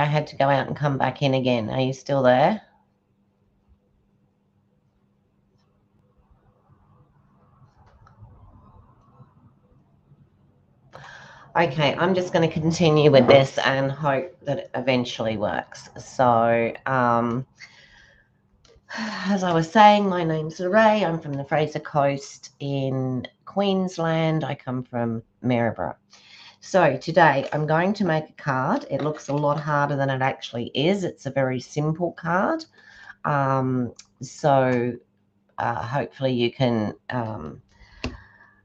I had to go out and come back in again. Are you still there? Okay, I'm just going to continue with this and hope that it eventually works. So, as I was saying, my name's Lorraine. I'm from the Fraser Coast in Queensland. I come from Maryborough. So today I'm going to make a card. It looks a lot harder than it actually is. It's a very simple card. Hopefully you can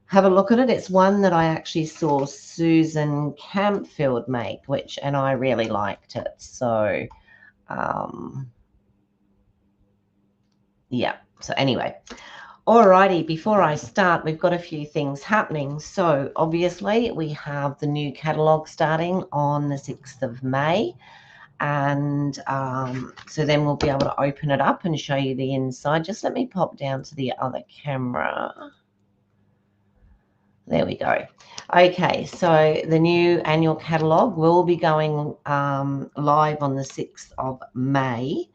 have a look at it. It's one that I actually saw Susan Campfield make, and I really liked it. So, yeah. So anyway, alrighty, before I start, we've got a few things happening. So obviously we have the new catalogue starting on the 6th of May. And so then we'll be able to open it up and show you the inside. Just let me pop down to the other camera. There we go. Okay, so the new annual catalogue will be going live on the 6th of May,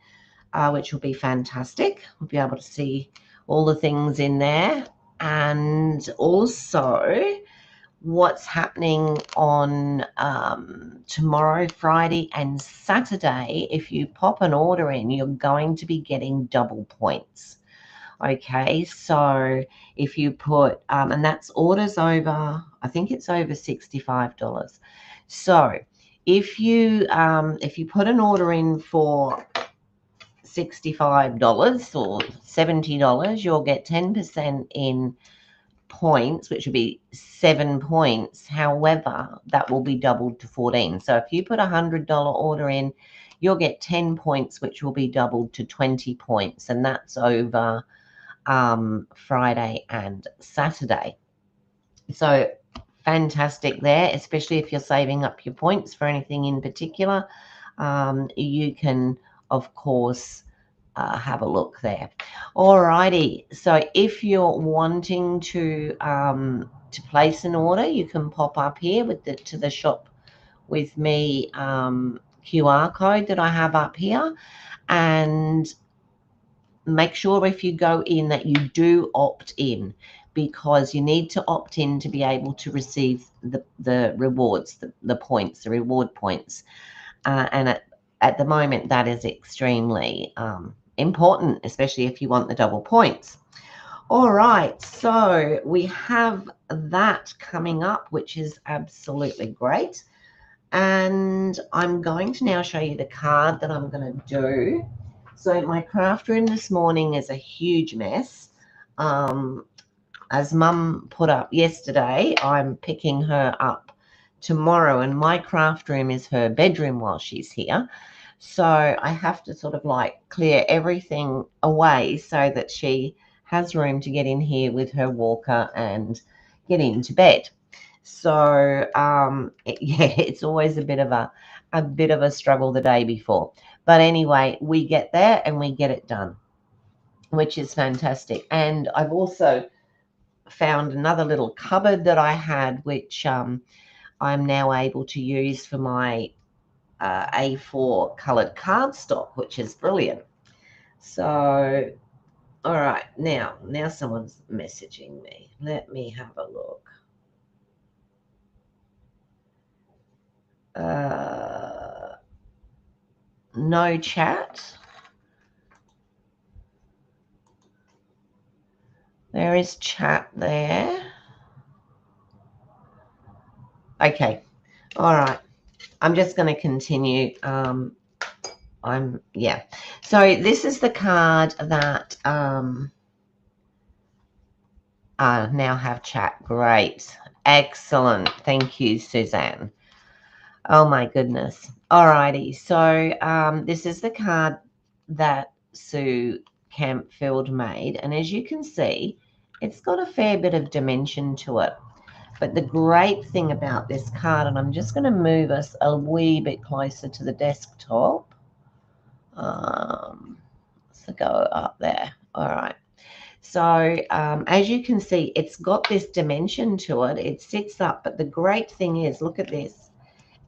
which will be fantastic. We'll be able to see all the things in there, and also what's happening on tomorrow, Friday and Saturday. If you pop an order in, you're going to be getting double points. Okay, so if you put and that's orders over, I think it's over $65. So if you put an order in for $65 or $70, you'll get 10% in points, which would be 7 points. However, that will be doubled to 14. So if you put a $100 order in, you'll get 10 points, which will be doubled to 20 points, and that's over Friday and Saturday. So fantastic there, especially if you're saving up your points for anything in particular. You can, of course, have a look there. Alrighty, so if you're wanting to place an order, you can pop up here with to the shop with me QR code that I have up here, and make sure if you go in that you do opt in, because you need to opt in to be able to receive the rewards, the points, the reward points. And at the moment, that is extremely important, especially if you want the double points. All right, so we have that coming up, which is absolutely great. And I'm going to now show you the card that I'm going to do. So my craft room this morning is a huge mess. As Mum put up yesterday, I'm picking her up tomorrow, and my craft room is her bedroom while she's here. So I have to sort of like clear everything away so that she has room to get in here with her walker and get into bed. So it's always a bit of a struggle the day before. But anyway, we get there and we get it done, which is fantastic. And I've also found another little cupboard that I had, which I'm now able to use for my A4 coloured cardstock, which is brilliant. So, all right, now someone's messaging me. Let me have a look. No chat. There is chat there. Okay. All right. I'm just going to continue. So this is the card that now have chat. Great. Excellent. Thank you, Suzanne. Oh my goodness. All righty. So this is the card that Sue Campfield made, and as you can see, it's got a fair bit of dimension to it. But the great thing about this card, and I'm just going to move us a wee bit closer to the desktop. So go up there. All right. So as you can see, it's got this dimension to it. It sits up, but the great thing is, look at this.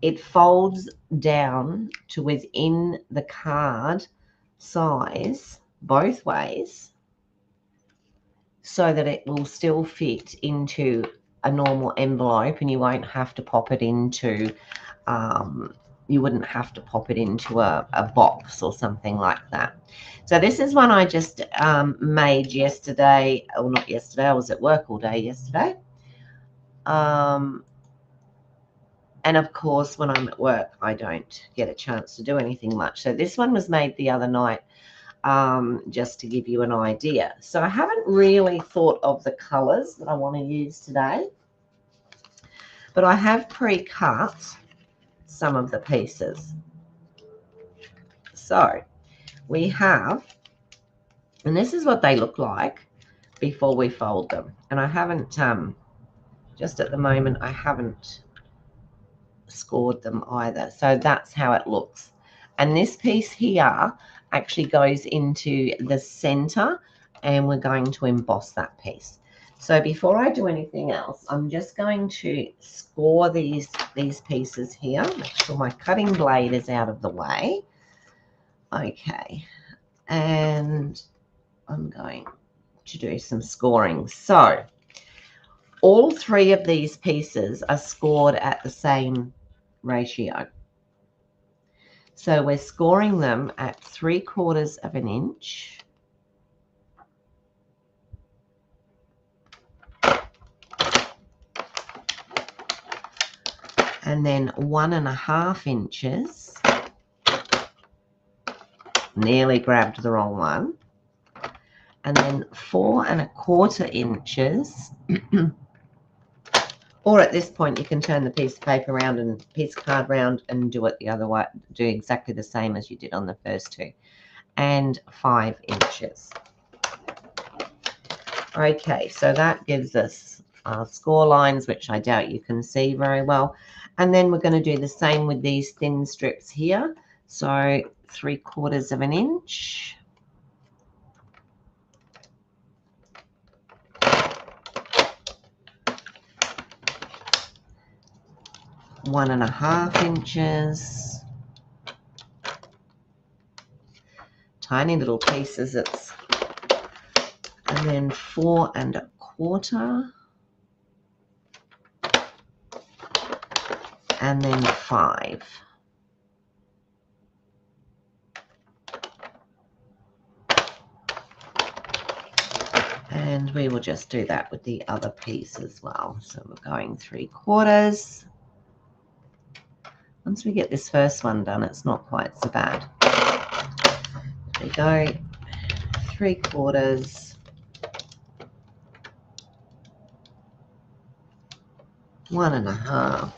it folds down to within the card size both ways so that it will still fit into a normal envelope, and you won't have to pop it into you wouldn't have to pop it into a box or something like that. So this is one I just made yesterday, or not yesterday, I was at work all day yesterday. And of course, when I'm at work, I don't get a chance to do anything much. So this one was made the other night, just to give you an idea. So I haven't really thought of the colors that I want to use today, but I have pre-cut some of the pieces. So we have, and this is what they look like before we fold them. And I haven't, just at the moment, I haven't scored them either. So that's how it looks. And this piece here actually goes into the center, and we're going to emboss that piece. So before I do anything else, I'm just going to score these pieces here. Make sure my cutting blade is out of the way. Okay, and I'm going to do some scoring. So all three of these pieces are scored at the same ratio. So we're scoring them at 3/4 of an inch. And then 1.5 inches. Nearly grabbed the wrong one. And then 4.25 inches. Or at this point, you can turn the piece of paper around and piece of card round and do it the other way, do exactly the same as you did on the first two. And 5 inches. Okay, so that gives us our score lines, which I doubt you can see very well. And then we're going to do the same with these thin strips here. So 3/4 of an inch. One and a half inches. Tiny little pieces. And then 4.25. And then 5. And we will just do that with the other piece as well. So we're going 3/4. Once we get this first one done, it's not quite so bad. There we go. 3/4. 1.5.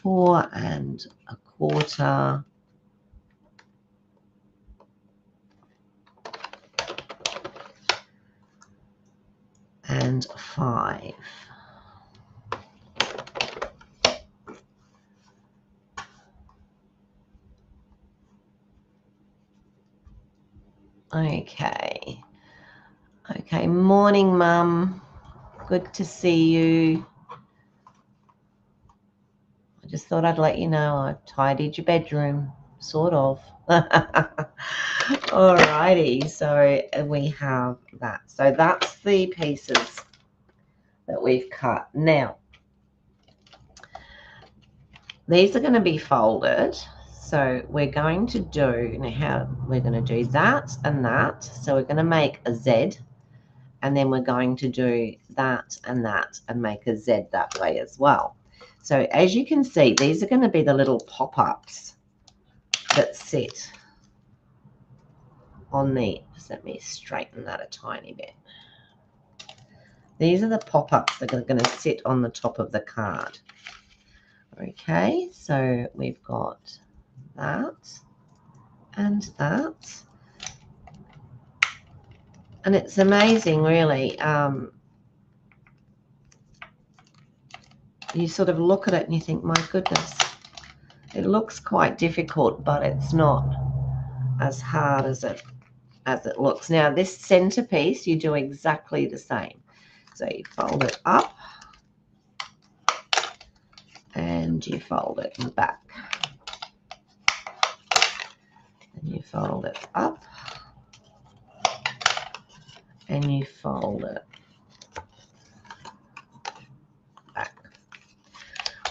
4.25. And 5. Okay. Okay, morning, Mum. Good to see you. I just thought I'd let you know I've tidied your bedroom, sort of. Alrighty, so we have that. So that's the pieces that we've cut. Now, these are going to be folded. So we're going to do, now we're going to do that and that. So we're going to make a Z, and then we're going to do that and make a Z that way as well. So as you can see, these are going to be the little pop-ups that sit on the, just let me straighten that a tiny bit. These are the pop-ups that are going to sit on the top of the card. Okay, so we've got that and that. And it's amazing, really. You sort of look at it and you think, my goodness, it looks quite difficult, but it's not as hard as it looks. Now, this centerpiece, you do exactly the same. So you fold it up, and you fold it back. And you fold it up. And you fold it back.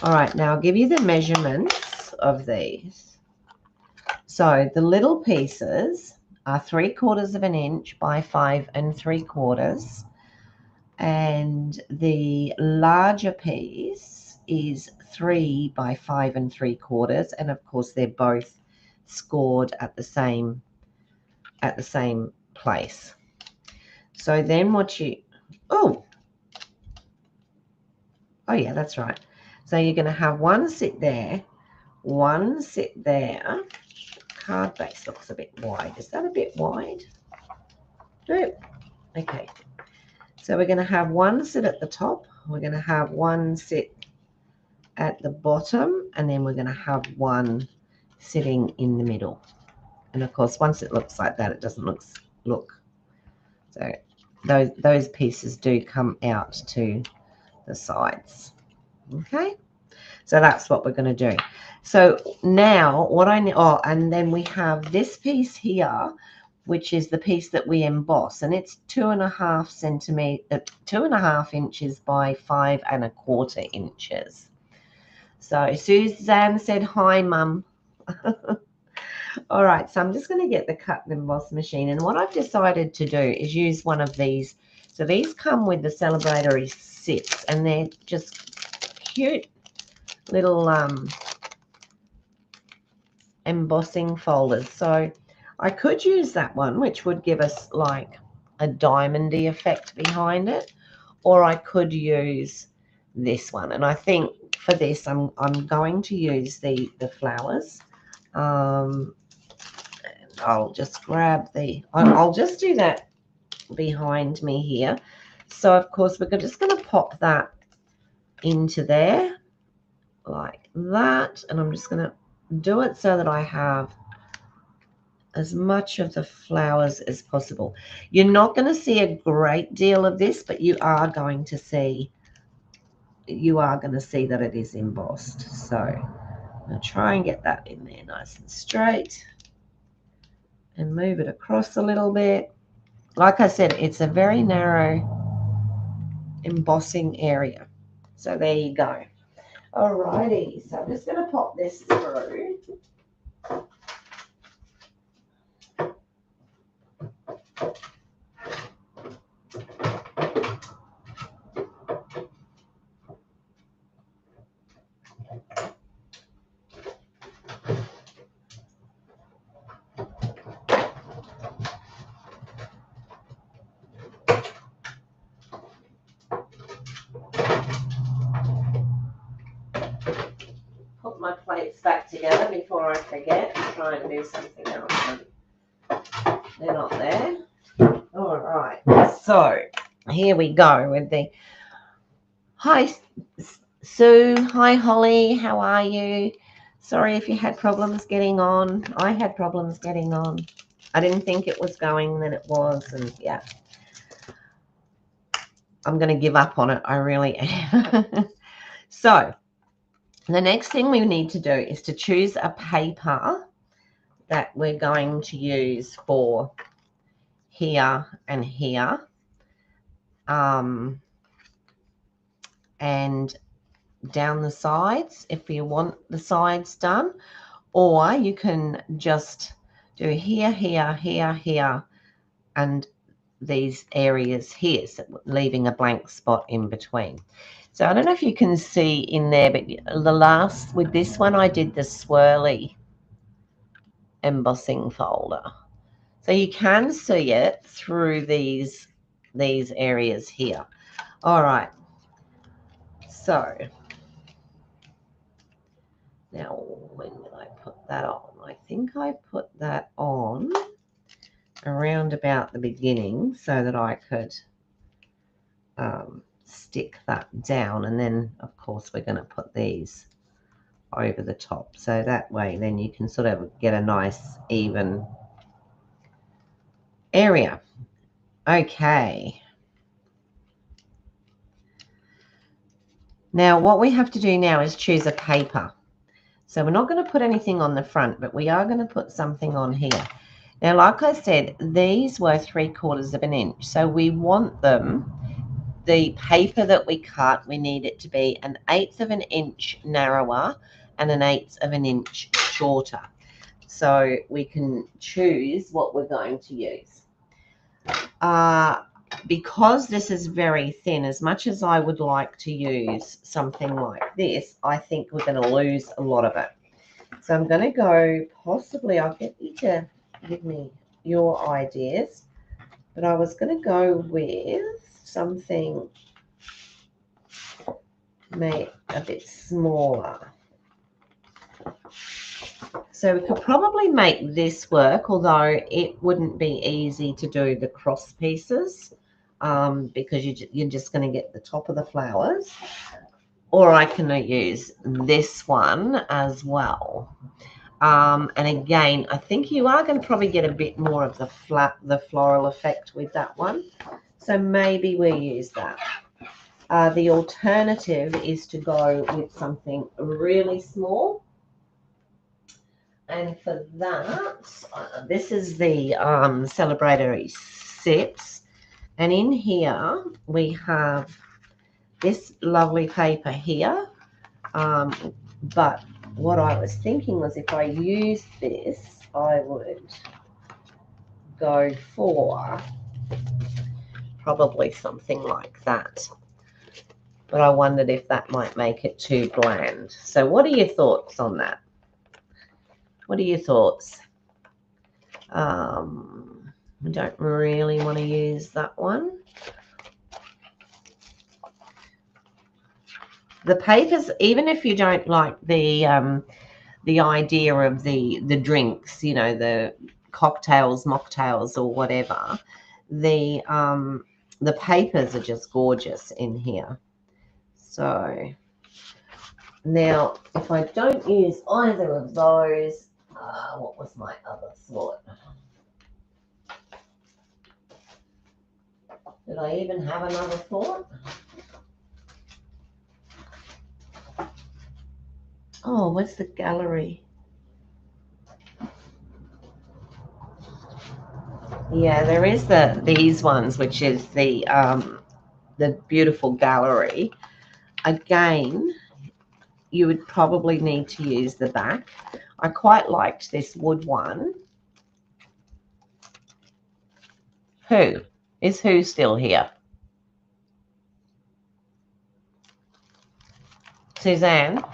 All right, now I'll give you the measurements of these. So the little pieces are 3/4 of an inch by 5 3/4. And the larger piece is 3 by 5 3/4. And of course, they're both scored at the same place. So then what you, oh yeah, that's right. So you're going to have one sit there, one sit there. Card base looks a bit wide. Is that a bit wide? No. Okay. So we're going to have one sit at the top. We're going to have one sit at the bottom, and then we're going to have one sitting in the middle. And of course, once it looks like that, it doesn't look. So those pieces do come out to the sides. Okay, so that's what we're going to do. So now what I need, and then we have this piece here, which is the piece that we emboss, and it's 2.5 inches by 5 1/4 inches. So Suzanne said, hi, Mum. All right, so I'm just going to get the cut and emboss machine. And what I've decided to do is use one of these. So these come with the celebratory sits, and they're just cute little embossing folders. So I could use that one, which would give us like a diamondy effect behind it, or I could use this one. And I think for this, I'm going to use the flowers. And I'll just grab I'll just do that behind me here. So of course we're just going to pop that into there like that, and I'm just going to do it so that I have as much of the flowers as possible. You're not going to see a great deal of this, but you are going to see that it is embossed. So I'm going to try and get that in there nice and straight and move it across a little bit. Like I said, it's a very narrow embossing area. So there you go. Alrighty, so I'm just going to pop this through. Put my plates back together before I forget and try and do something else. They're not there. All right, so here we go with the, hi Sue, hi Holly, how are you? Sorry if you had problems getting on. I had problems getting on. I didn't think it was going, then it was, and yeah. I'm going to give up on it. I really am. So the next thing we need to do is to choose a paper that we're going to use for here and here. And down the sides if you want the sides done, or you can just do here, here, here, here, and these areas here, so leaving a blank spot in between. So I don't know if you can see in there, but with this one I did the swirly embossing folder, so you can see it through these areas here. All right, so now when did I put that on? I think I put that on around about the beginning so that I could stick that down, and then of course we're going to put these over the top, so that way then you can sort of get a nice even area. Okay, Now, what we have to do now is choose a paper. So we're not going to put anything on the front, but we are going to put something on here. Now, like I said, these were 3/4 of an inch. So we want them, the paper that we cut, we need it to be 1/8 of an inch narrower and 1/8 of an inch shorter. So we can choose what we're going to use. Because this is very thin, as much as I would like to use something like this, I think we're going to lose a lot of it. So I'm going to go, possibly, I'll get you to give me your ideas, but I was going to go with something made a bit smaller. So we could probably make this work, although it wouldn't be easy to do the cross pieces because you're just going to get the top of the flowers. Or I can use this one as well. And again, I think you are going to probably get a bit more of the floral effect with that one. So maybe we use that. The alternative is to go with something really small. And for that, this is the celebratory sips. And in here, we have this lovely paper here. But what I was thinking was if I used this, I would go for probably something like that. But I wondered if that might make it too bland. So what are your thoughts on that? What are your thoughts? I don't really want to use that one. The papers, even if you don't like the idea of the drinks, you know, the cocktails, mocktails, or whatever, the papers are just gorgeous in here. So now, if I don't use either of those, what was my other thought? Did I even have another thought? Oh, where's the gallery? Yeah, there is these ones, which is the beautiful gallery. Again, you would probably need to use the back. I quite liked this wood one. Who? Is who still here? Suzanne?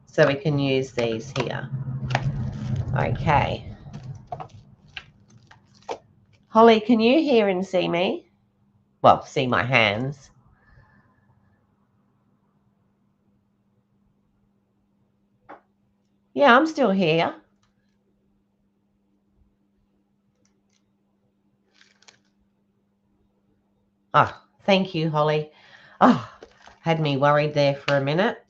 So we can use these here. Okay. Holly, can you hear and see me? Well, see my hands. Yeah, I'm still here. Oh, thank you, Holly. Oh, had me worried there for a minute.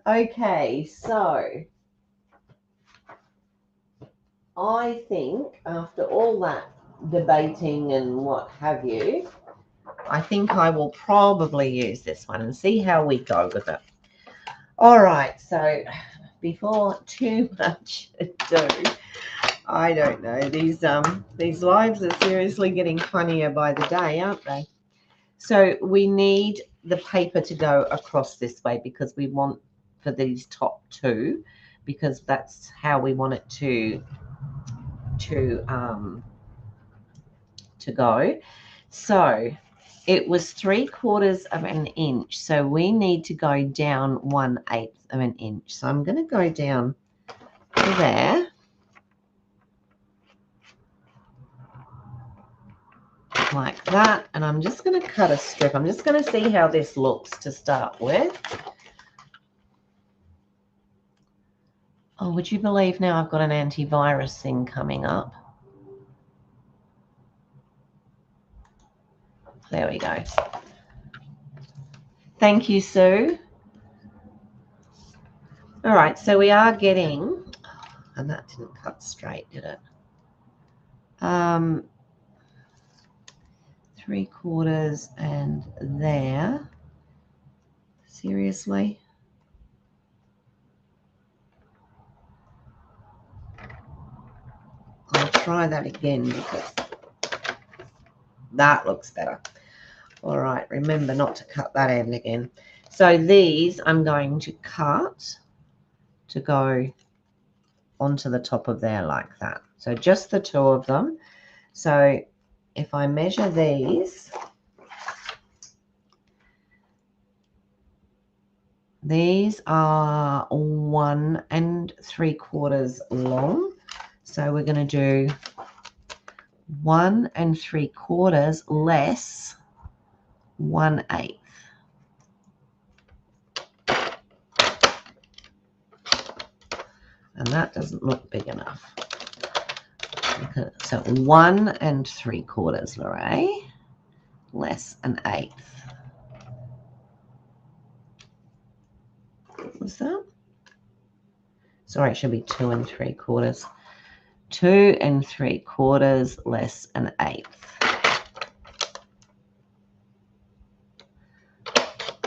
Okay, so I think after all that debating and what have you, I think I will probably use this one and see how we go with it. All right, so before too much ado, I don't know, these lives are seriously getting funnier by the day, aren't they? So we need the paper to go across this way because we want for these top two, because that's how we want it to go. So it was 3/4 of an inch. So we need to go down 1/8 of an inch. So I'm going to go down to there. Like that. And I'm just going to cut a strip. I'm just going to see how this looks to start with. Oh, would you believe now I've got an antivirus thing coming up? There we go. Thank you, Sue. All right, so we are getting, and that didn't cut straight, did it? 3/4 and there. Seriously? I'll try that again because that looks better. All right, remember not to cut that end again. So these I'm going to cut to go onto the top of there like that. So just the two of them. So if I measure these are 1 3/4 long. So we're going to do 1 3/4 less 1/8. And that doesn't look big enough. So 1 3/4, Lorraine, less 1/8. What was that? Sorry, it should be 2 3/4. 2 3/4 less 1/8.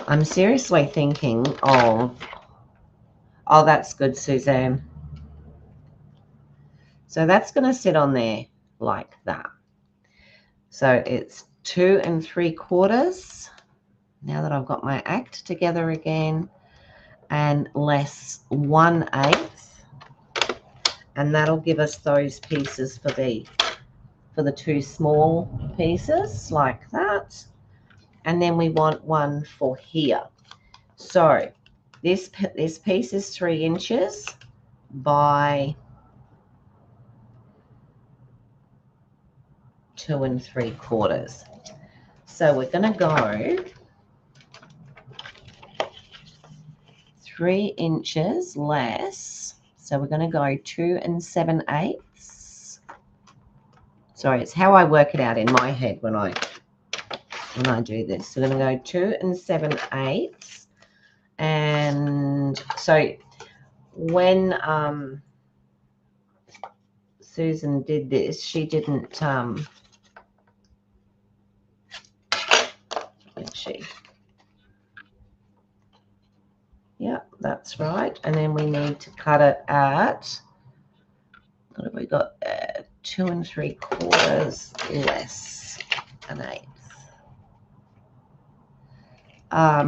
I'm seriously thinking of, oh, that's good, Suzanne. So that's going to sit on there like that. So it's 2 3/4. Now that I've got my act together again, and less 1/8. And that'll give us those pieces for the two small pieces like that. And then we want one for here. So this piece is 3 inches by 2 3/4. So we're going to go 3 inches less. So we're going to go 2 7/8. Sorry, it's how I work it out in my head when I do this. So we're going to go 2 7/8. And so when Susan did this, she didn't did she? Yeah, that's right. And then we need to cut it at, what have we got? 2 3/4 less 1/8.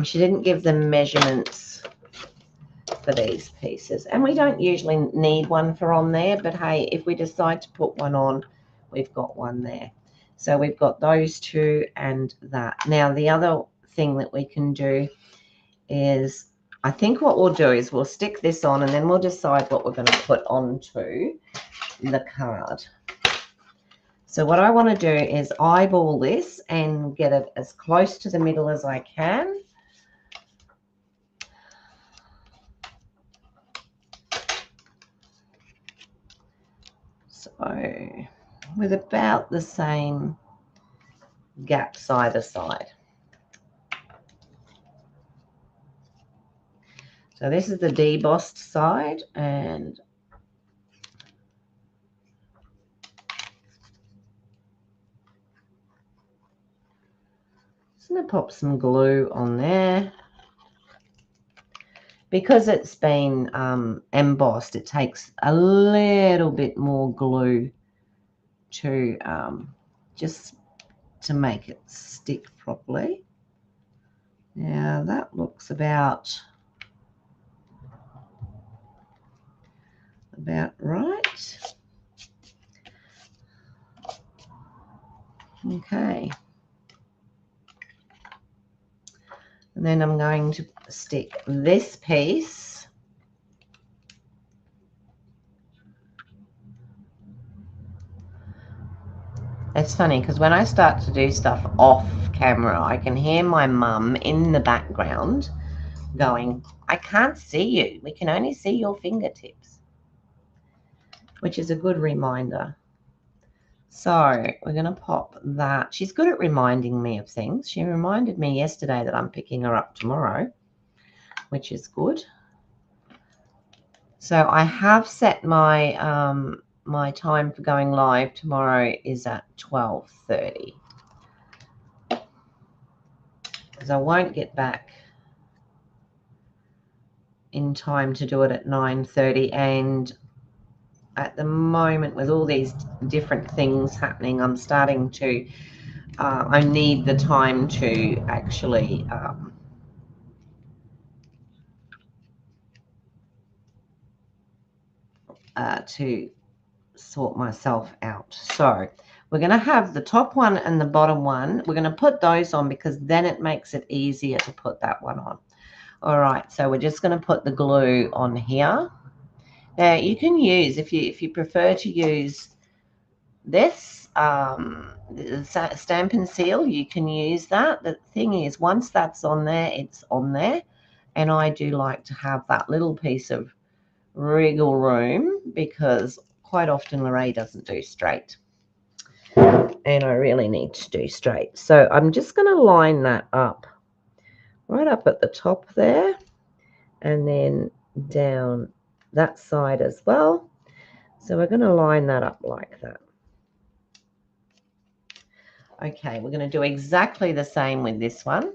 She didn't give the measurements for these pieces, and we don't usually need one for on there, but hey, if we decide to put one on, we've got one there. So we've got those two and that. Now the other thing that we can do is, I think what we'll do is we'll stick this on and then we'll decide what we're going to put onto the card. So what I want to do is eyeball this and get it as close to the middle as I can. So with about the same gaps either side. So this is the debossed side, and just going to pop some glue on there. Because it's been embossed, it takes a little bit more glue to just to make it stick properly. Now that looks about right. Okay. And then I'm going to stick this piece It's funny because when I start to do stuff off camera, I can hear my mum in the background going, I can't see you. We can only see your fingertips, which is a good reminder. So we're going to pop that. She's good at reminding me of things. She reminded me yesterday that I'm picking her up tomorrow, which is good. So I have set my my time for going live tomorrow is at 12:30, because I won't get back in time to do it at 9:30, and at the moment with all these different things happening, I'm starting to I need the time to actually to sort myself out. So we're going to have the top one and the bottom one. We're going to put those on because then it makes it easier to put that one on. All right, so we're just going to put the glue on here. Now you can use, if you prefer to use this stamp and seal, you can use that. The thing is, once that's on there, it's on there, and I do like to have that little piece of wriggle room because quite often Lorraine doesn't do straight, and I really need to do straight. So I'm just going to line that up right up at the top there, and then down that side as well. So we're going to line that up like that. Okay, we're going to do exactly the same with this one.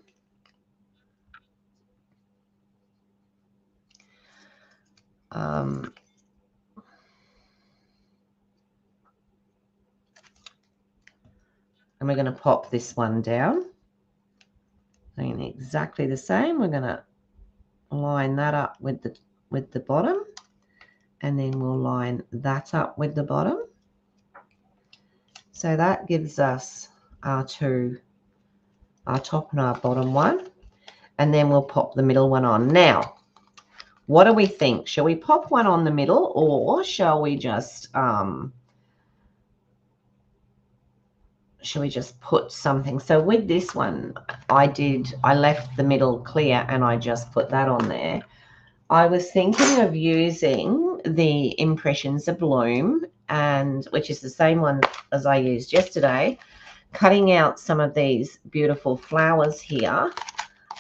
And we're going to pop this one down. Doing exactly the same. We're going to line that up with the bottom, and then we'll line that up with the bottom. So that gives us our top and our bottom one, and then we'll pop the middle one on. Now, what do we think? Shall we pop one on the middle, or shall we just put something? So with this one, I left the middle clear and I just put that on there. I was thinking of using the Impressions of Bloom, and which is the same one as I used yesterday, cutting out some of these beautiful flowers here,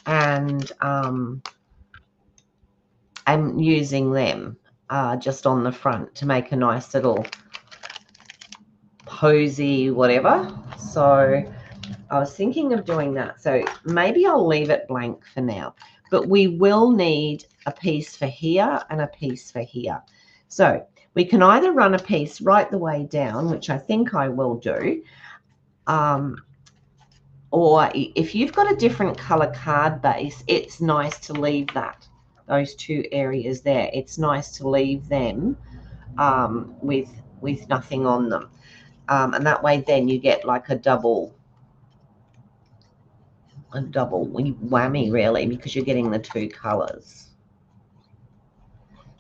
and I'm using them just on the front to make a nice little posy whatever. So I was thinking of doing that. So maybe I'll leave it blank for now, but we will need a piece for here and a piece for here. So we can either run a piece right the way down, which I think I will do, or if you've got a different color card base, it's nice to leave those two areas there. It's nice to leave them with nothing on them, and that way then you get like a double whammy really, because you're getting the two colors.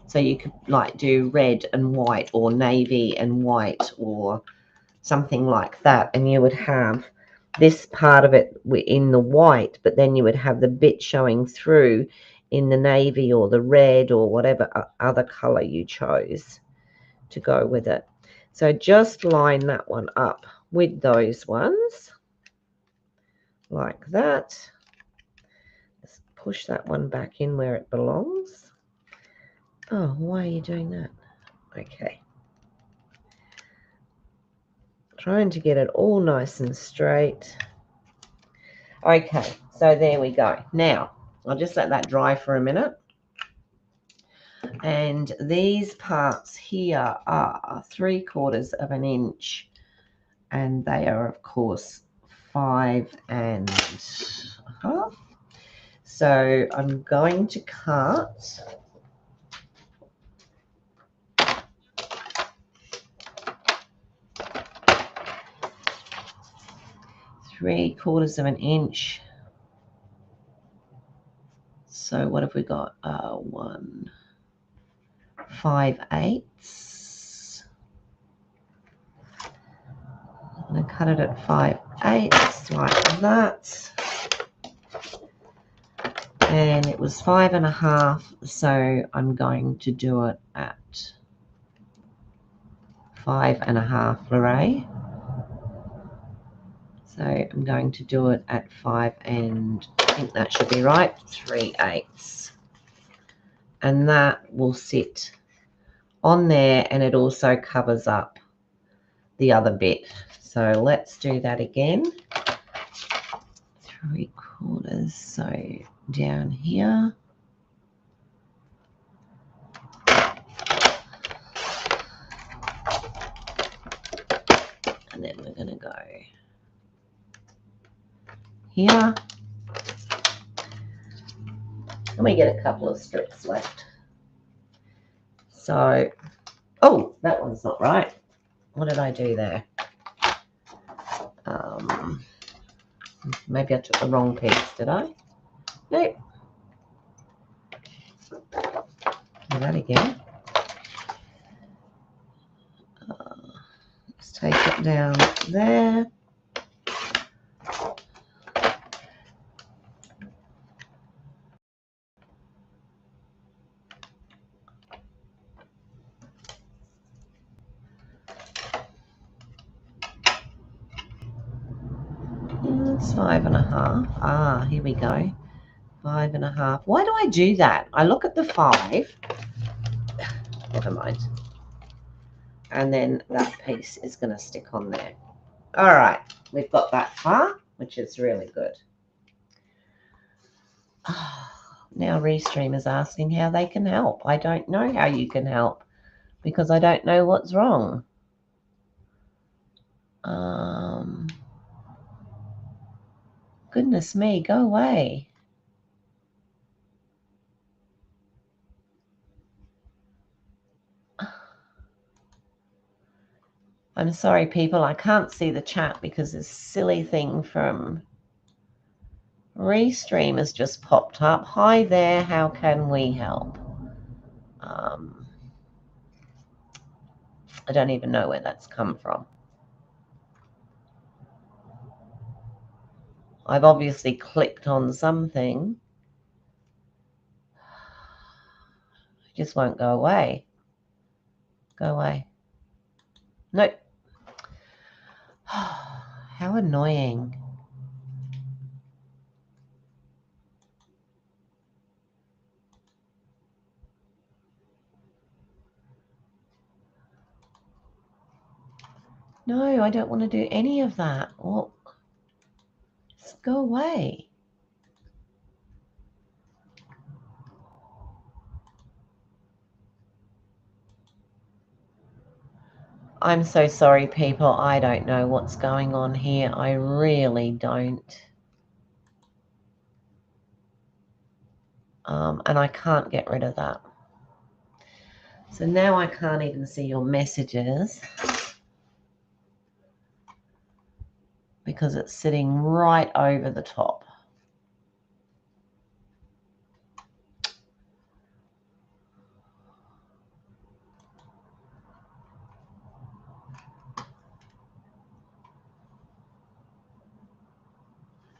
So you could like do red and white, or navy and white, or something like that, and you would have this part of it in the white, but then you would have the bit showing through in the navy or the red or whatever other color you chose to go with it. So just line that one up with those ones like that. Just push that one back in where it belongs. Oh, why are you doing that? Okay. Trying to get it all nice and straight. Okay, so there we go. Now, I'll just let that dry for a minute. And these parts here are 3/4 of an inch, and they are, of course, 5 1/2. So I'm going to cut three-quarters of an inch. So what have we got? 5/8. I'm going to cut it at 5/8 like that. And it was 5 1/2, so I'm going to do it at 5 1/2, Lorraine. So I'm going to do it at 5, and I think that should be right, 3/8. And that will sit on there, and it also covers up the other bit. So let's do that again. 3/4, so down here. And then we're going to go here. And we get a couple of strips left. So, oh, that one's not right. What did I do there? Maybe I took the wrong piece, did I? Nope. Do that again. Let's take it down there. It's 5.5. Ah, here we go. 5.5. Why do I do that? I look at the 5. Never mind. And then that piece is going to stick on there. All right, we've got that far, which is really good. Now Restream is asking how they can help. I don't know how you can help because I don't know what's wrong. Goodness me, go away. I'm sorry, people. I can't see the chat because this silly thing from Restream has just popped up. Hi there. How can we help? I don't even know where that's come from. I've obviously clicked on something. It just won't go away. Go away. Nope. How annoying. No, I don't want to do any of that. Well, just go away. I'm so sorry, people. I don't know what's going on here. I really don't. And I can't get rid of that. So now I can't even see your messages because it's sitting right over the top.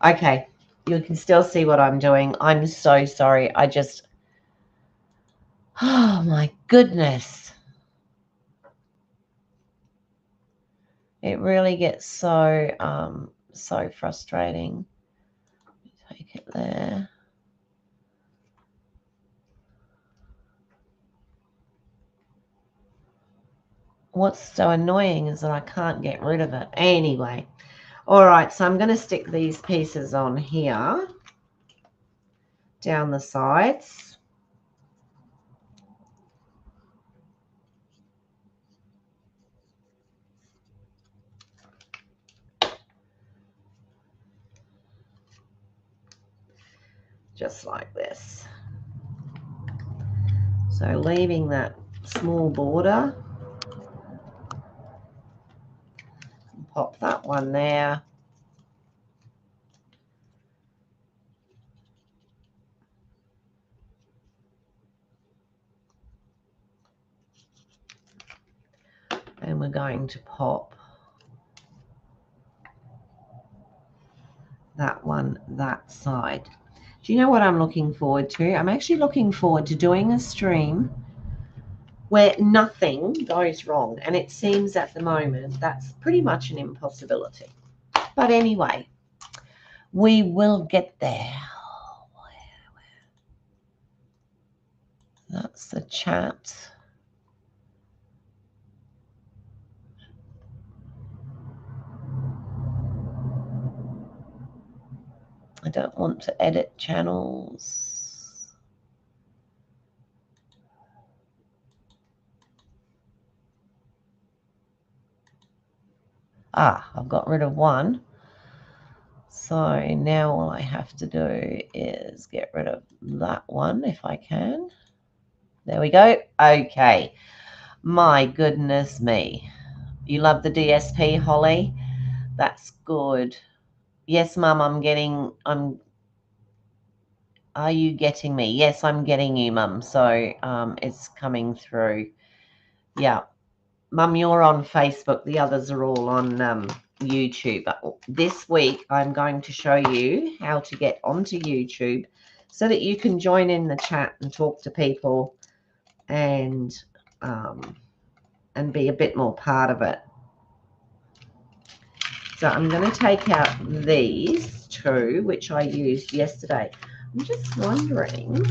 Okay, you can still see what I'm doing. I'm so sorry. Oh my goodness. It really gets so, so frustrating. Take it there. What's so annoying is that I can't get rid of it. Anyway, all right, so I'm going to stick these pieces on here, down the sides. Just like this. So leaving that small border. Pop that one there. And we're going to pop that one that side. Do you know what I'm looking forward to? I'm actually looking forward to doing a stream where nothing goes wrong. And it seems at the moment that's pretty much an impossibility. But anyway, we will get there. That's the chat. I don't want to edit channels. Ah, I've got rid of one. So now all I have to do is get rid of that one if I can. There we go. Okay. My goodness me. You love the DSP, Holly? That's good. Yes, Mum, are you getting me? Yes, I'm getting you, Mum. So it's coming through. Yeah. Mum, you're on Facebook. The others are all on YouTube. This week, I'm going to show you how to get onto YouTube so that you can join in the chat and talk to people and be a bit more part of it. So I'm going to take out these two, which I used yesterday. I'm just wondering,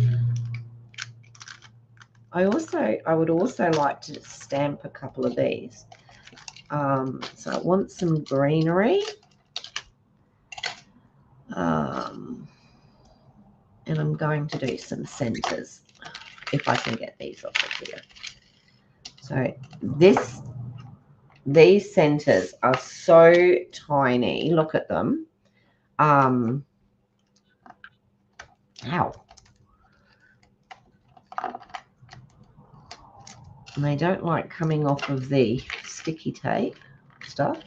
I would also like to stamp a couple of these. So I want some greenery. And I'm going to do some centers if I can get these off of here. So these centers are so tiny. Look at them. Ow. And they don't like coming off of the sticky tape stuff.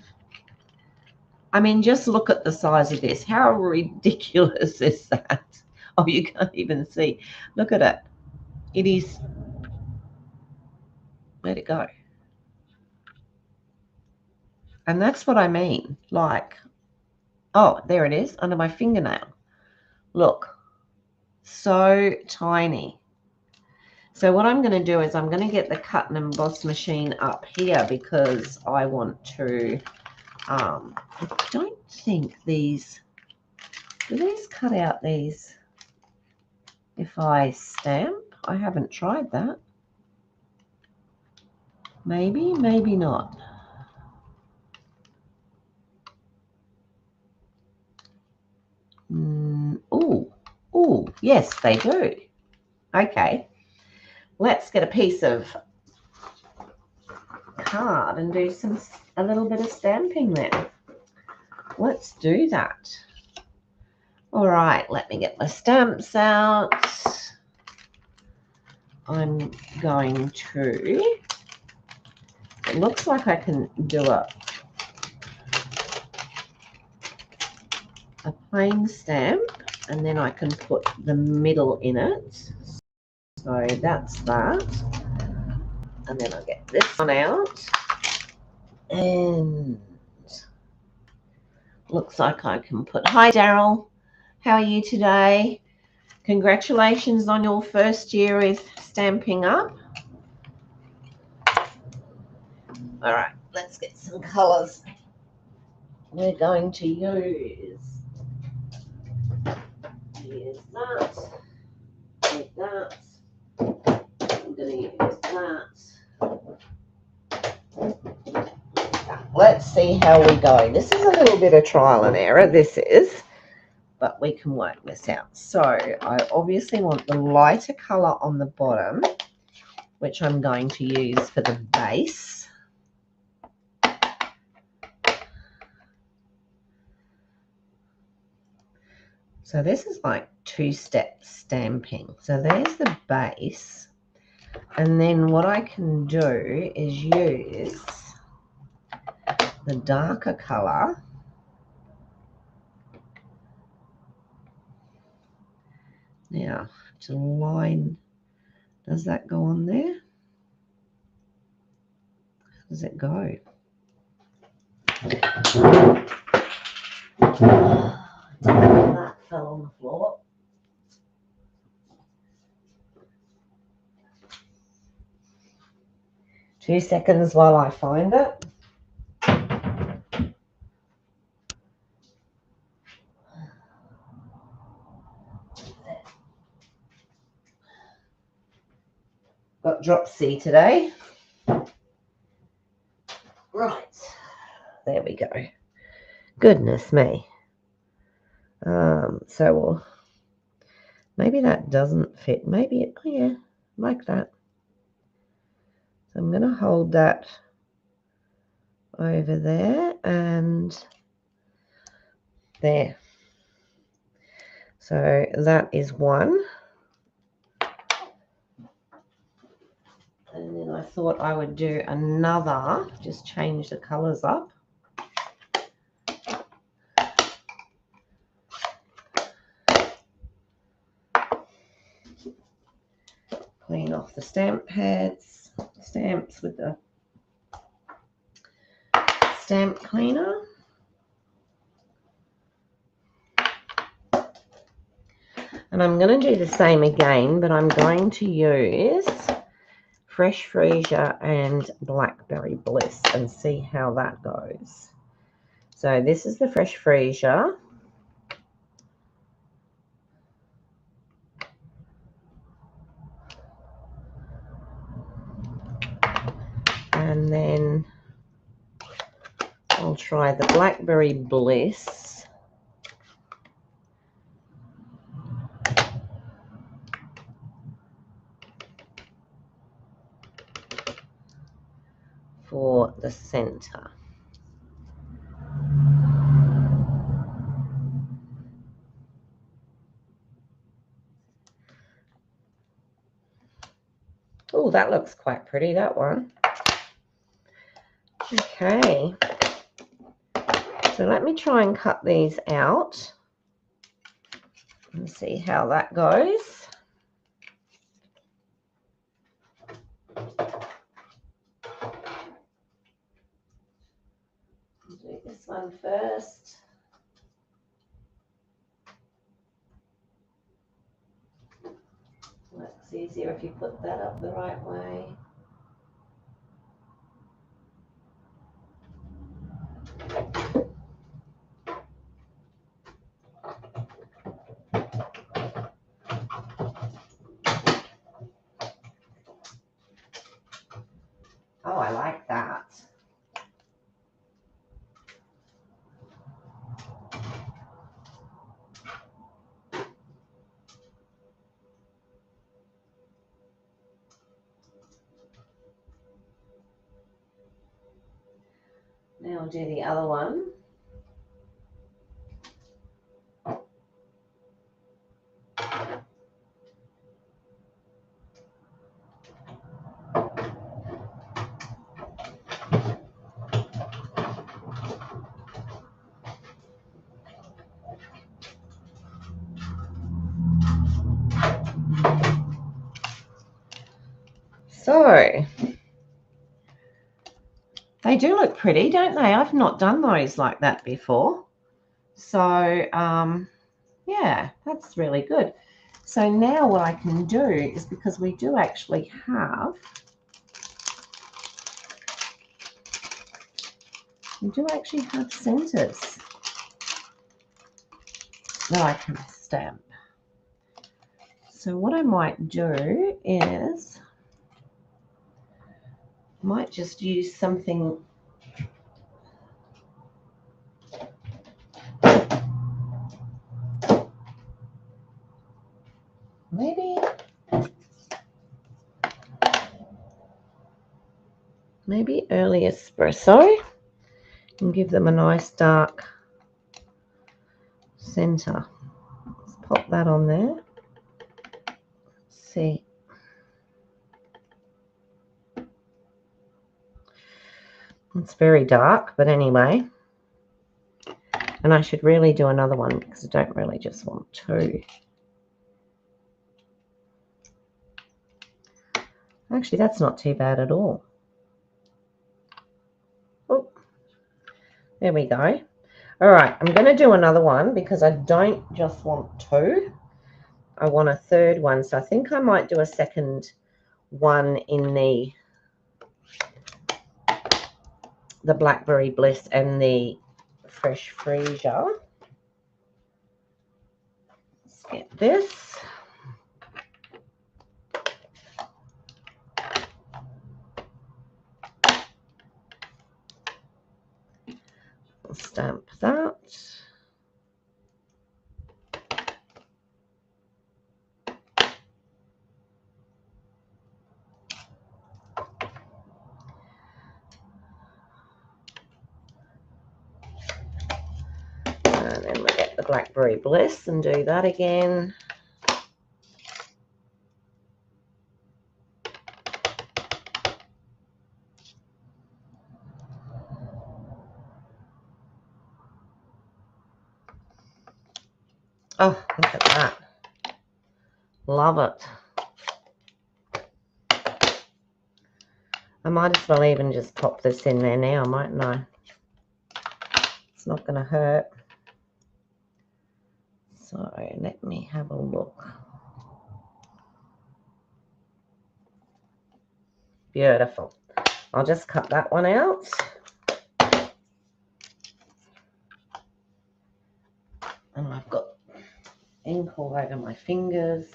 I mean, just look at the size of this. How ridiculous is that? Oh, you can't even see. Look at it. It is. Where'd it go? And that's what I mean. Like, oh, there it is under my fingernail. Look, so tiny. So what I'm going to do is I'm going to get the cut and emboss machine up here because I want to, I don't think these, do these cut out these if I stamp? I haven't tried that. Maybe, maybe not. Oh, yes, they do. Okay, let's get a piece of card and do a little bit of stamping then. Let's do that. All right, let me get my stamps out. I'm going to, it looks like I can do a plain stamp and then I can put the middle in it. So that's that. And then I'll get this one out. And looks like I can put, hi Daryl, how are you today? Congratulations on your first year with Stamping Up. All right, let's get some colours we're going to use. Use that. Take that. I'm going to use that. Let's see how we go. This is a little bit of trial and error. This is, but we can work this out. So I obviously want the lighter colour on the bottom, which I'm going to use for the base. So this is like two-step stamping. So there's the base. And then what I can do is use the darker colour now to line. Does that go on there? How does it go? That fell on the floor. Two seconds while I find it. Got drop C today. Right, there we go. Goodness me. So maybe that doesn't fit. Maybe it, oh yeah, like that. So I'm going to hold that over there and there. So that is one. And then I thought I would do another, just change the colours up. Clean off the stamp pads, stamps with the stamp cleaner. And I'm going to do the same again, but I'm going to use Fresh Freesia and Blackberry Bliss and see how that goes. So this is the Fresh Freesia. And then I'll try the Blackberry Bliss. For the center. Oh, that looks quite pretty, that one. Okay. So let me try and cut these out and see how that goes. I'll do this one first. It's easier if you put that up the right way. Oh, I like that. Now I'll do the other one. So they do look pretty, don't they? I've not done those like that before. So yeah, that's really good. So now what I can do is, because we do actually have, centers that I can stamp. So what I might do is, I might just use something maybe early espresso and give them a nice dark center. Let's pop that on there. Let's see. It's very dark, but anyway. And I should really do another one because I don't really just want two. Actually, that's not too bad at all. Oh, there we go. All right, I'm going to do another one because I don't just want two. I want a third one. So I think I might do a second one in the Blackberry Bliss and the Fresh Freesia. Let's get this. I'll stamp that. the Blackberry Bliss and do that again. Oh, look at that. Love it. I might as well even just pop this in there now, mightn't I? It's not going to hurt. So let me have a look. Beautiful. I'll just cut that one out. And I've got ink all over my fingers.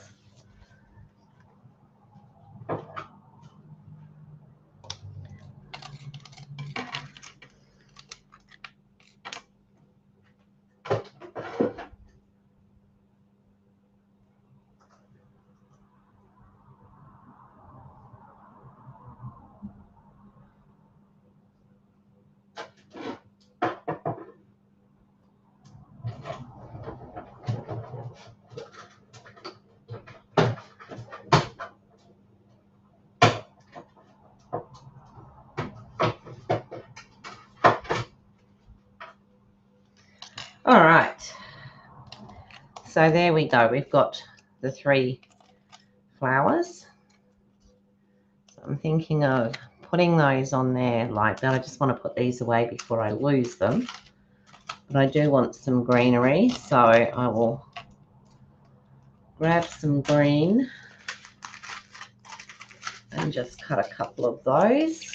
All right, so there we go. We've got the 3 flowers. So I'm thinking of putting those on there like that. I just want to put these away before I lose them. But I do want some greenery, so I will grab some green and just cut a couple of those.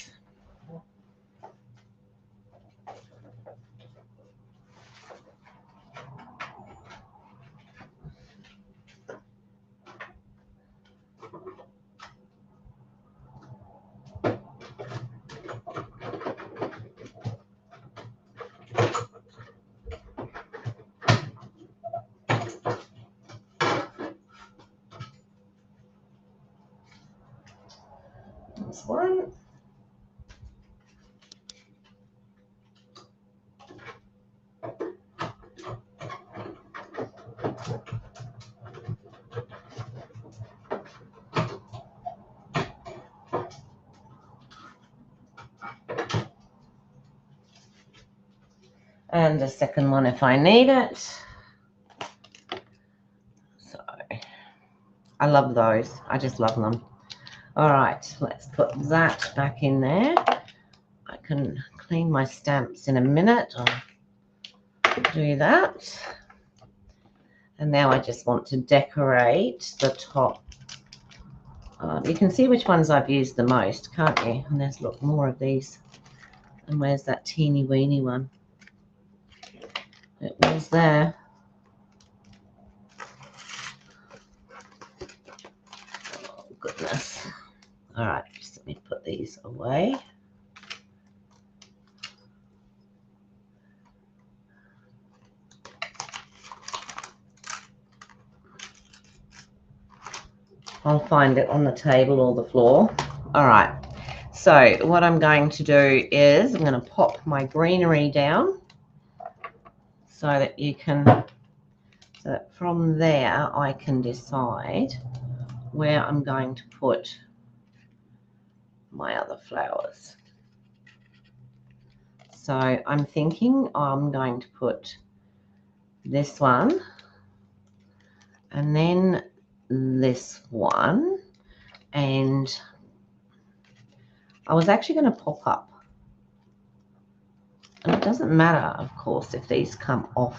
This one. And the second one if I need it. So I love those. I just love them. All right, let's put that back in there. I can clean my stamps in a minute. I'll do that. And now I just want to decorate the top. You can see which ones I've used the most, can't you? And there's, look, more of these. And where's that teeny weeny one? It was there. Oh, goodness. All right, just let me put these away. I'll find it on the table or the floor. All right, so what I'm going to do is I'm going to pop my greenery down so that you can, so that from there I can decide where I'm going to put my other flowers. So I'm thinking I'm going to put this one and then this one, and I was actually going to pop up, and it doesn't matter of course if these come off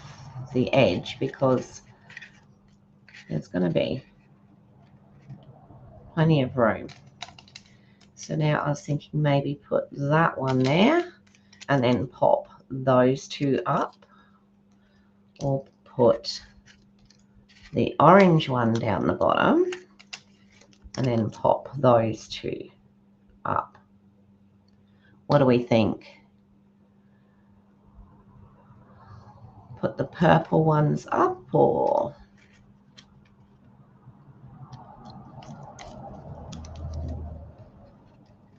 the edge because there's going to be plenty of room. So now I was thinking maybe put that one there and then pop those 2 up, or put the orange one down the bottom and then pop those 2 up. What do we think? Put the purple ones up, or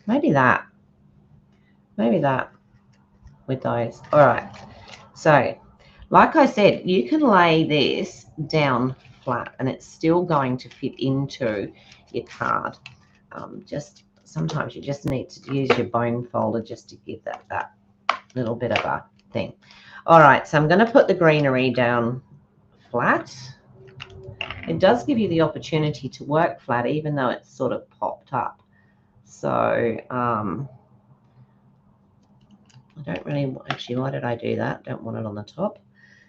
maybe that with those. All right, so Like I said, you can lay this down flat and it's still going to fit into your card. Just sometimes you just need to use your bone folder just to give that little bit of a thing. All right, so I'm going to put the greenery down flat. It does give you the opportunity to work flat even though it's sort of popped up. So I don't really, actually, why did I do that? Don't want it on the top.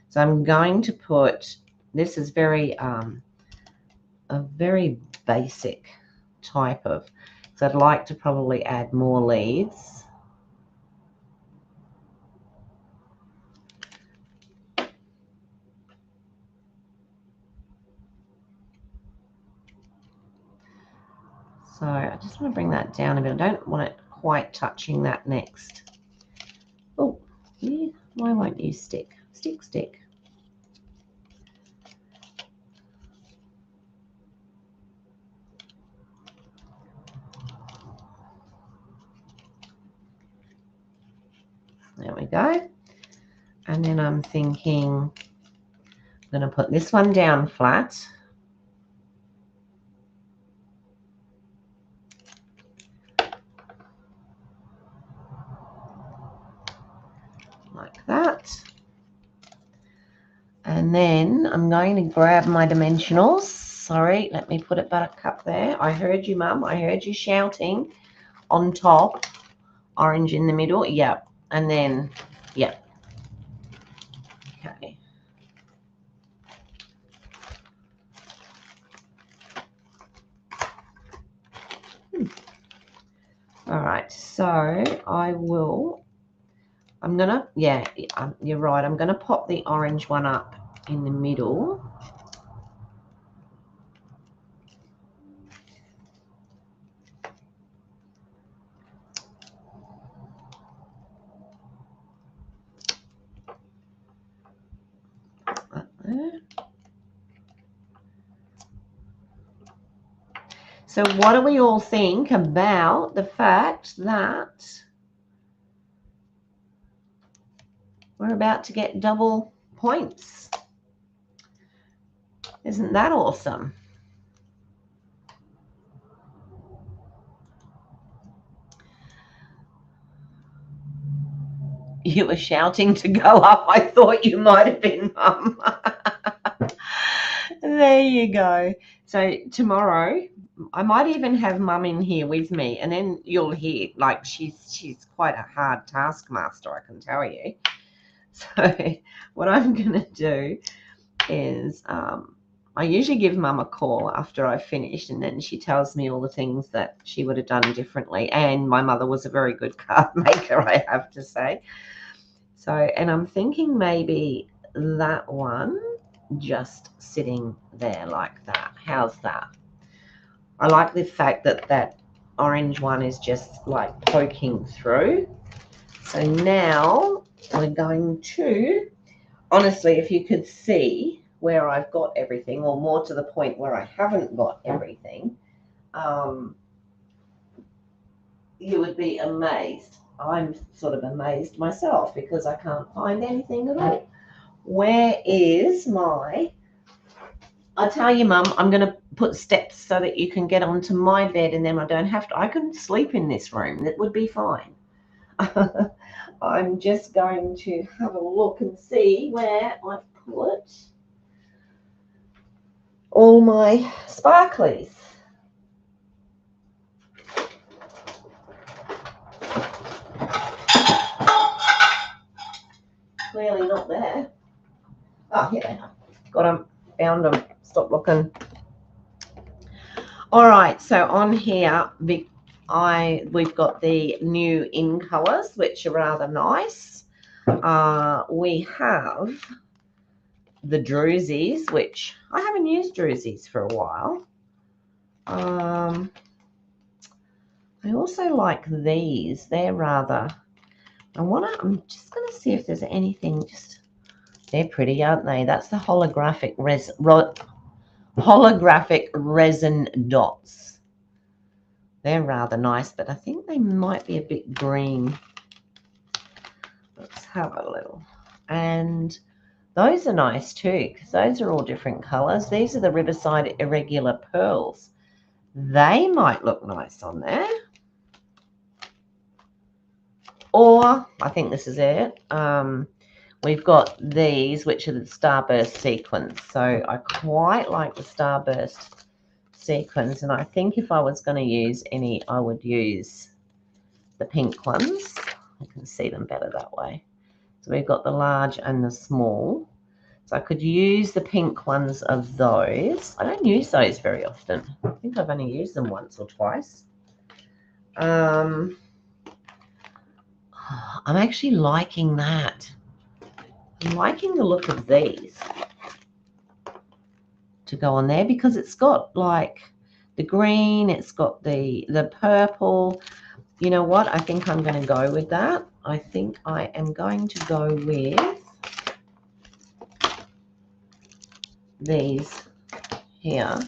So I'm going to put, this is a very basic type of, so I'd like to probably add more leaves. So I just want to bring that down a bit. I don't want it quite touching that next. Oh, yeah, why won't you stick? Stick, stick. There we go. And then I'm thinking I'm going to put this one down flat. Like that. And then I'm going to grab my dimensionals. Sorry, let me put it back up there. I heard you, Mum. I heard you shouting. On top, orange in the middle. Yep. And then, yep. Okay. All right. So I'm going to, yeah, you're right. I'm going to pop the orange one up in the middle. So what do we all think about the fact that we're about to get double points? Isn't that awesome? You were shouting to go up. I thought you might have been, Mum. There you go. So tomorrow, I might even have Mum in here with me, and then you'll hear, like, she's quite a hard taskmaster, I can tell you. So what I'm going to do is I usually give Mum a call after I've finished, and then she tells me all the things that she would have done differently. And my mother was a very good card maker, I have to say. So, and I'm thinking maybe that one just sitting there like that. How's that? I like the fact that that orange one is just like poking through. So now we're going to, honestly, if you could see where I've got everything, or more to the point where I haven't got everything, you would be amazed. I'm sort of amazed myself because I can't find anything at all. Where is my, I tell you, Mum, I'm going to put steps so that you can get onto my bed, and then I don't have to, I can sleep in this room. That would be fine. I'm just going to have a look and see where I've put all my sparklies. Clearly not there. Oh, here they are. Got them, found them. Stop looking. All right, so on here, we've got the new in colours, which are rather nice. We have the drusies, which I haven't used drusies for a while. I also like these. They're rather, I'm just going to see if there's anything, they're pretty, aren't they? That's the holographic resin dots. They're rather nice, but I think they might be a bit green. Let's have a little. And Those are nice too, because those are all different colors. These are the Riverside Irregular Pearls. They might look nice on there. Or, I think this is it. We've got these, which are the Starburst sequins. So I quite like the Starburst sequins. And I think if I was going to use any, I would use the pink ones. I can see them better that way. So we've got the large and the small. So I could use the pink ones of those. I don't use those very often. I think I've only used them once or twice. I'm actually liking that. I'm liking the look of these to go on there because it's got like the green, it's got the purple. You know what? I think I'm going to go with that. I think I am going to go with these here.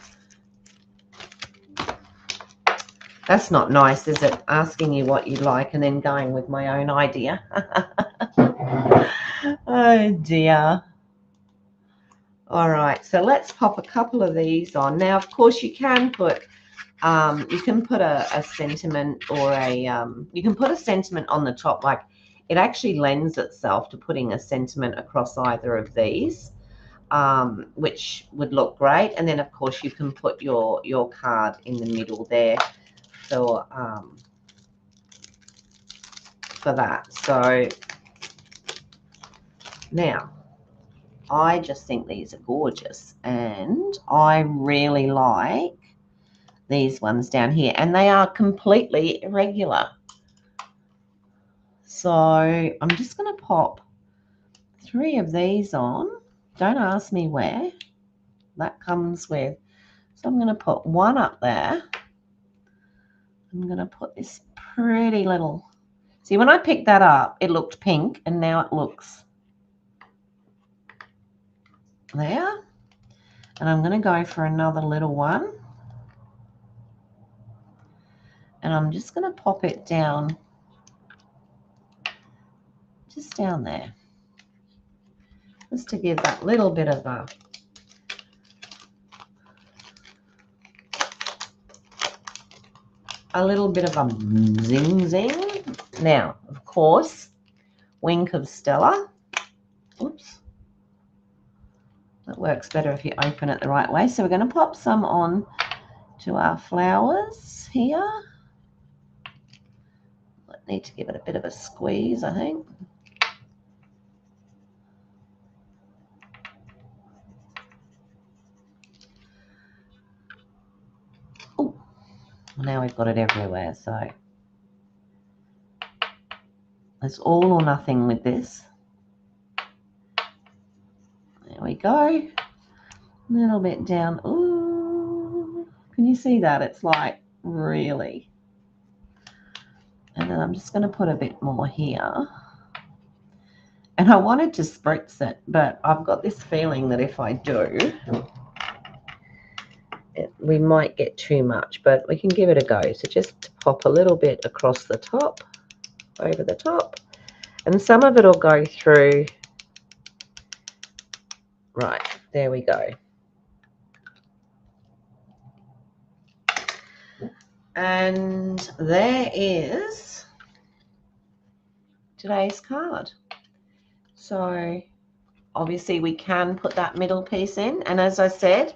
That's not nice, is it? Asking you what you like and then going with my own idea. Oh dear. All right, so let's pop a couple of these on. Now, of course, you can put a sentiment or you can put a sentiment on the top. Like, it actually lends itself to putting a sentiment across either of these, which would look great. And then, of course, you can put your card in the middle there for that. So now, I just think these are gorgeous, and I really like these ones down here, and they are completely irregular. So I'm just going to pop 3 of these on. Don't ask me where. That comes with, so I'm going to put 1 up there. I'm going to put this pretty little, see, when I picked that up, it looked pink, and now it looks there. And I'm going to go for another little one. And I'm just going to pop it down, just down there, just to give that little bit of a little bit of a zing zing. Now, of course, Wink of Stella. Oops. That works better if you open it the right way. So we're going to pop some on to our flowers here. I need to give it a bit of a squeeze, I think. Oh, now we've got it everywhere. So it's all or nothing with this. There we go. A little bit down. Ooh, can you see that? It's like really. And then I'm just going to put a bit more here. And I wanted to spritz it, but I've got this feeling that if I do, we might get too much, but we can give it a go. So just pop a little bit across the top, over the top, and some of it will go through. Right, there we go. And there is today's card. So obviously we can put that middle piece in. And as I said,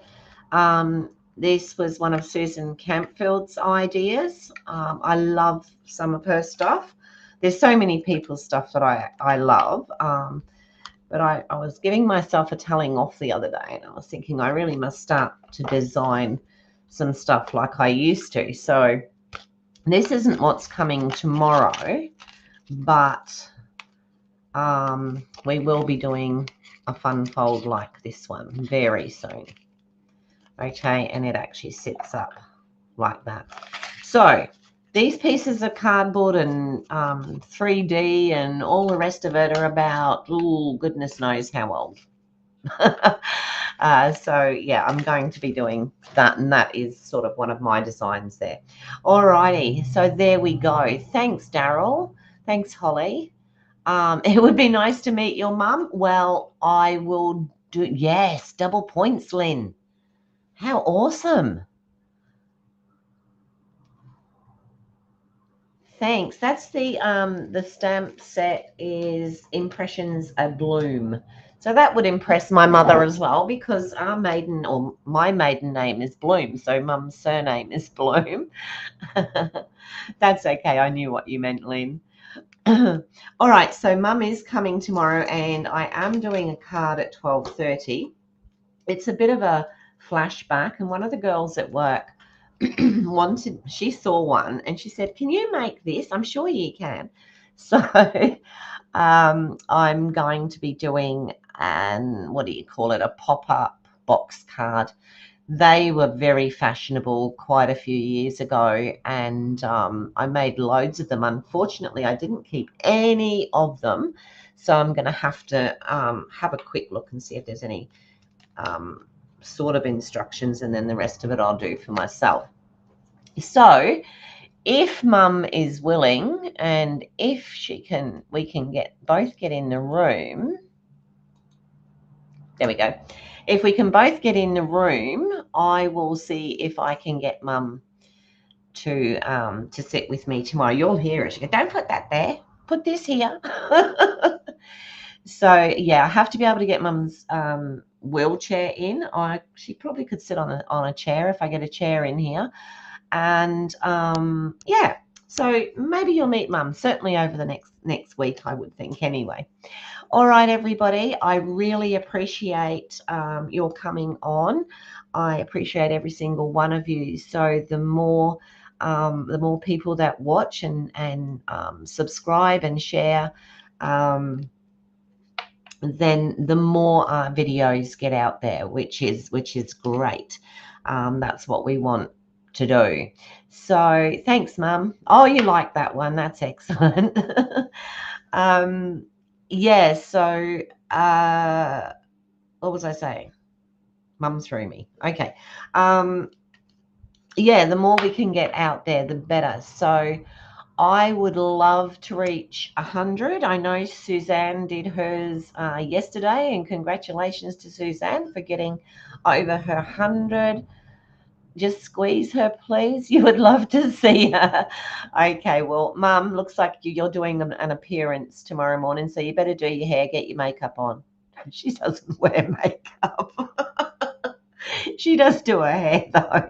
this was one of Susan Campfield's ideas. I love some of her stuff. There's so many people's stuff that I love. But I was giving myself a telling off the other day, and I was thinking I really must start to design some stuff like I used to. So this isn't what's coming tomorrow, but we will be doing a fun fold like this one very soon. Okay, and it actually sits up like that. So these pieces of cardboard and 3D and all the rest of it are about, ooh, goodness knows how old. So yeah, I'm going to be doing that, and that is sort of one of my designs there. Alrighty, so there we go. Thanks, Daryl. Thanks, Holly. It would be nice to meet your mum. Well, I will do, yes, double points, Lynn. How awesome. Thanks. That's the stamp set is Impressions a Bloom. So that would impress my mother as well because our maiden or my maiden name is Bloom, so mum's surname is Bloom. That's okay. I knew what you meant, Lynn. All right, so mum is coming tomorrow and I am doing a card at 12:30. It's a bit of a flashback, and one of the girls at work she saw one and she said, "Can you make this?" I'm sure you can. So I'm going to be doing an, what do you call it, a pop-up box card. They were very fashionable quite a few years ago, and I made loads of them. Unfortunately, I didn't keep any of them, so I'm going to have a quick look and see if there's any sort of instructions, and then the rest of it I'll do for myself. So if mum is willing and if she can, we can both get in the room. There we go. If we can both get in the room, I will see if I can get mum to sit with me tomorrow. You'll hear it. She goes, "Don't put that there. Put this here." So yeah, I have to be able to get mum's wheelchair in. She probably could sit on a chair if I get a chair in here. And yeah, so maybe you'll meet mum certainly over the next week, I would think anyway. All right, everybody, I really appreciate your coming on. I appreciate every single one of you. So the more people that watch and subscribe and share, then the more videos get out there, which is great. That's what we want to do. So thanks, Mum. Oh, you like that one? That's excellent. Yeah. So what was I saying? Mum threw me. Okay. Yeah. The more we can get out there, the better. So I would love to reach 100. I know Suzanne did hers yesterday, and congratulations to Suzanne for getting over her 100. Just squeeze her, please. You would love to see her. Okay, well, Mum, looks like you're doing an appearance tomorrow morning, so you better do your hair, get your makeup on. She doesn't wear makeup. She does do her hair, though.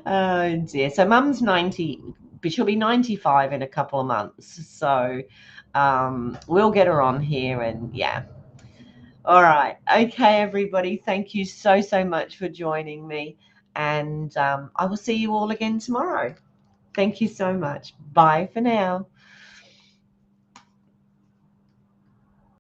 Oh, dear. So Mum's 90, but she'll be 95 in a couple of months. So we'll get her on here and, yeah. All right. Okay, everybody. Thank you so, so much for joining me. And I will see you all again tomorrow. Thank you so much. Bye for now.